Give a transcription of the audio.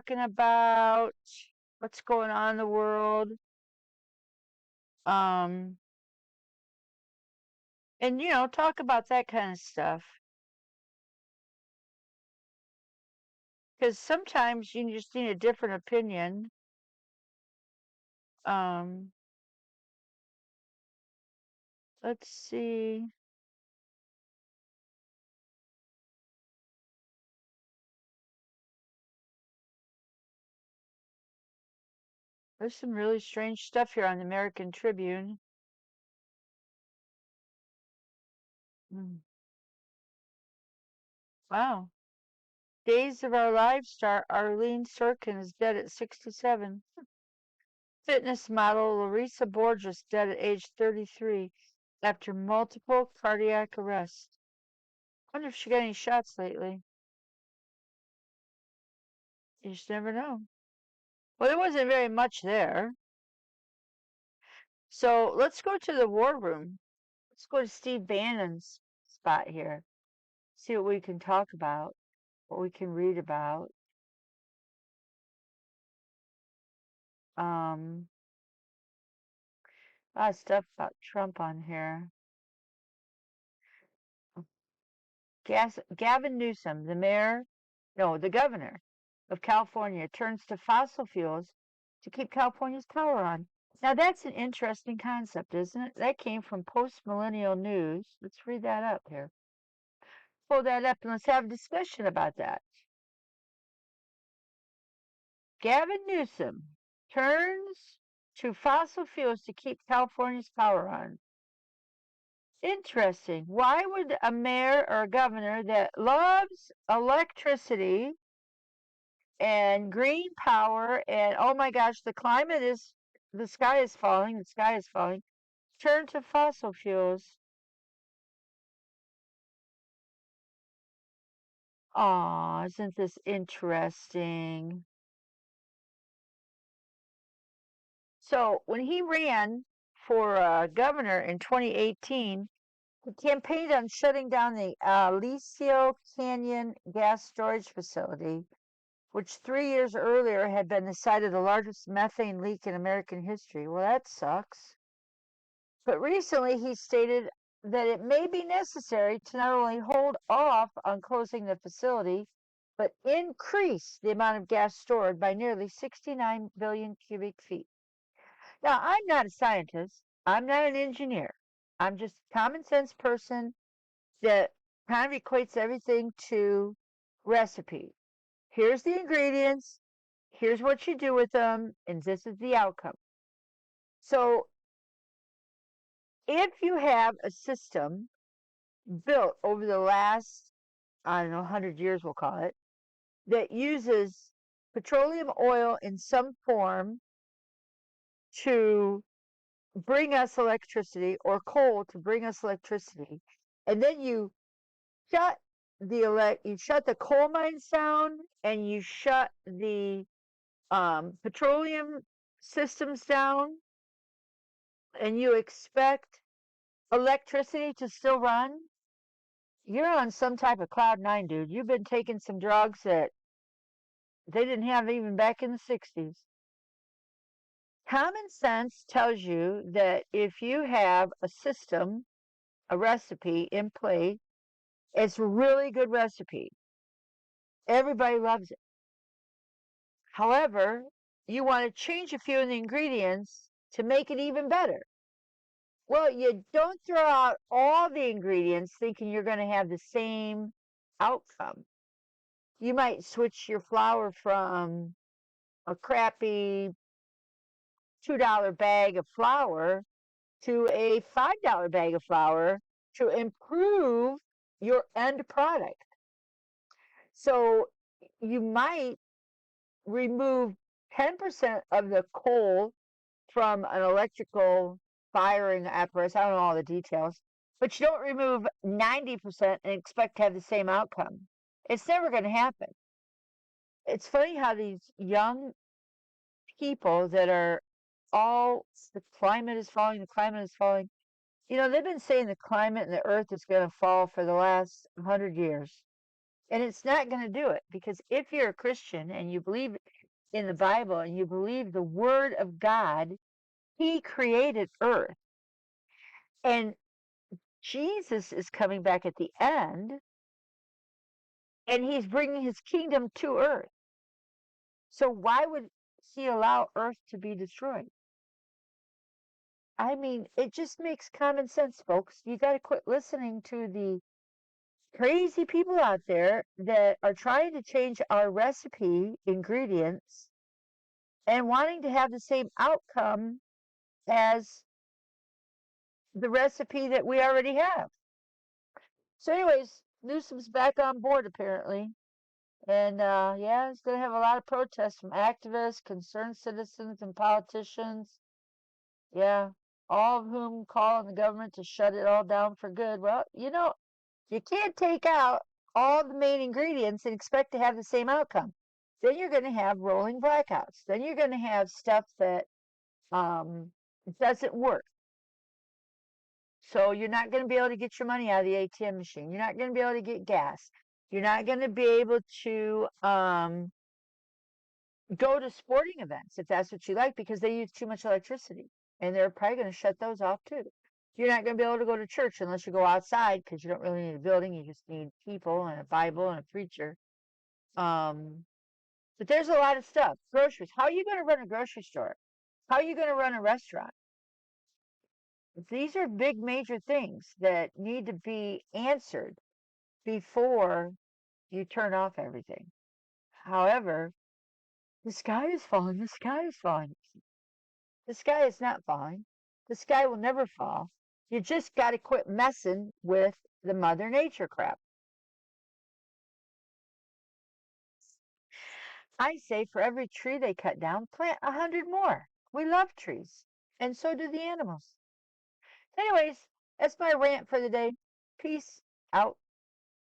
talking about what's going on in the world. Um, and talk about that kind of stuff. Because sometimes you just need a different opinion. Um, let's see. There's some really strange stuff here on the American Tribune. Mm. Wow. Days of Our Lives star Arlene Sorkin is dead at 67. Fitness model Larissa Borges dead at age 33 after multiple cardiac arrests. Wonder if she got any shots lately. You just never know. Well, there wasn't very much there. So let's go to the war room. Let's go to Steve Bannon's spot here. See what we can talk about, what we can read about. A lot of stuff about Trump on here. Gavin Newsom, the governor of California, turns to fossil fuels to keep California's power on. Now that's an interesting concept, isn't it? That came from Post-Millennial News. Let's read that up here. Pull that up and let's have a discussion about that. Gavin Newsom turns to fossil fuels to keep California's power on. Interesting. Why would a mayor or a governor that loves electricity and green power and oh my gosh, the sky is falling, turn to fossil fuels? Aw, isn't this interesting? So when he ran for governor in 2018, he campaigned on shutting down the Aliso Canyon gas storage facility, which 3 years earlier had been the site of the largest methane leak in American history. Well, that sucks. But recently he stated that it may be necessary to not only hold off on closing the facility, but increase the amount of gas stored by nearly 69 billion cubic feet. Now, I'm not a scientist. I'm not an engineer. I'm just a common sense person that kind of equates everything to recipe. Here's the ingredients. Here's what you do with them. And this is the outcome. So if you have a system built over the last, I don't know, 100 years, we'll call it, that uses petroleum oil in some form to bring us electricity or coal to bring us electricity, and then you shut the coal mines down and you shut the petroleum systems down, and you expect electricity to still run, you're on some type of cloud nine, dude. You've been taking some drugs that they didn't have even back in the 60s. Common sense tells you that if you have a system, a recipe in play, it's a really good recipe. Everybody loves it. However, you want to change a few of the ingredients to make it even better. Well, you don't throw out all the ingredients thinking you're going to have the same outcome. You might switch your flour from a crappy $2 bag of flour to a $5 bag of flour to improve your end product. So you might remove 10% of the coal from an electrical firing apparatus. I don't know all the details, but you don't remove 90% and expect to have the same outcome. It's never going to happen. It's funny how these young people that are all, the climate is falling, the climate is falling. They've been saying the climate and the earth is going to fall for the last 100 years. And it's not going to do it, because if you're a Christian and you believe in the Bible and you believe the Word of God, He created Earth. And Jesus is coming back at the end and He's bringing His kingdom to Earth. So why would He allow Earth to be destroyed? I mean, it just makes common sense, folks. You got to quit listening to the crazy people out there that are trying to change our recipe ingredients and wanting to have the same outcome as the recipe that we already have. So, anyways, Newsom's back on board apparently. And yeah, he's going to have a lot of protests from activists, concerned citizens, and politicians. Yeah, all of whom call on the government to shut it all down for good. Well, you can't take out all the main ingredients and expect to have the same outcome. Then you're going to have rolling blackouts. Then you're going to have stuff that doesn't work. So you're not going to be able to get your money out of the ATM machine. You're not going to be able to get gas. You're not going to be able to go to sporting events if that's what you like because they use too much electricity. And they're probably going to shut those off too. You're not going to be able to go to church unless you go outside because you don't really need a building. You just need people and a Bible and a preacher. But there's a lot of stuff. Groceries. How are you going to run a grocery store? How are you going to run a restaurant? These are big major things that need to be answered before you turn off everything. However, the sky is falling, the sky is falling. The sky is not falling. The sky will never fall. You just got to quit messing with the Mother Nature crap. I say for every tree they cut down, plant 100 more. We love trees, and so do the animals. Anyways, that's my rant for the day. Peace out.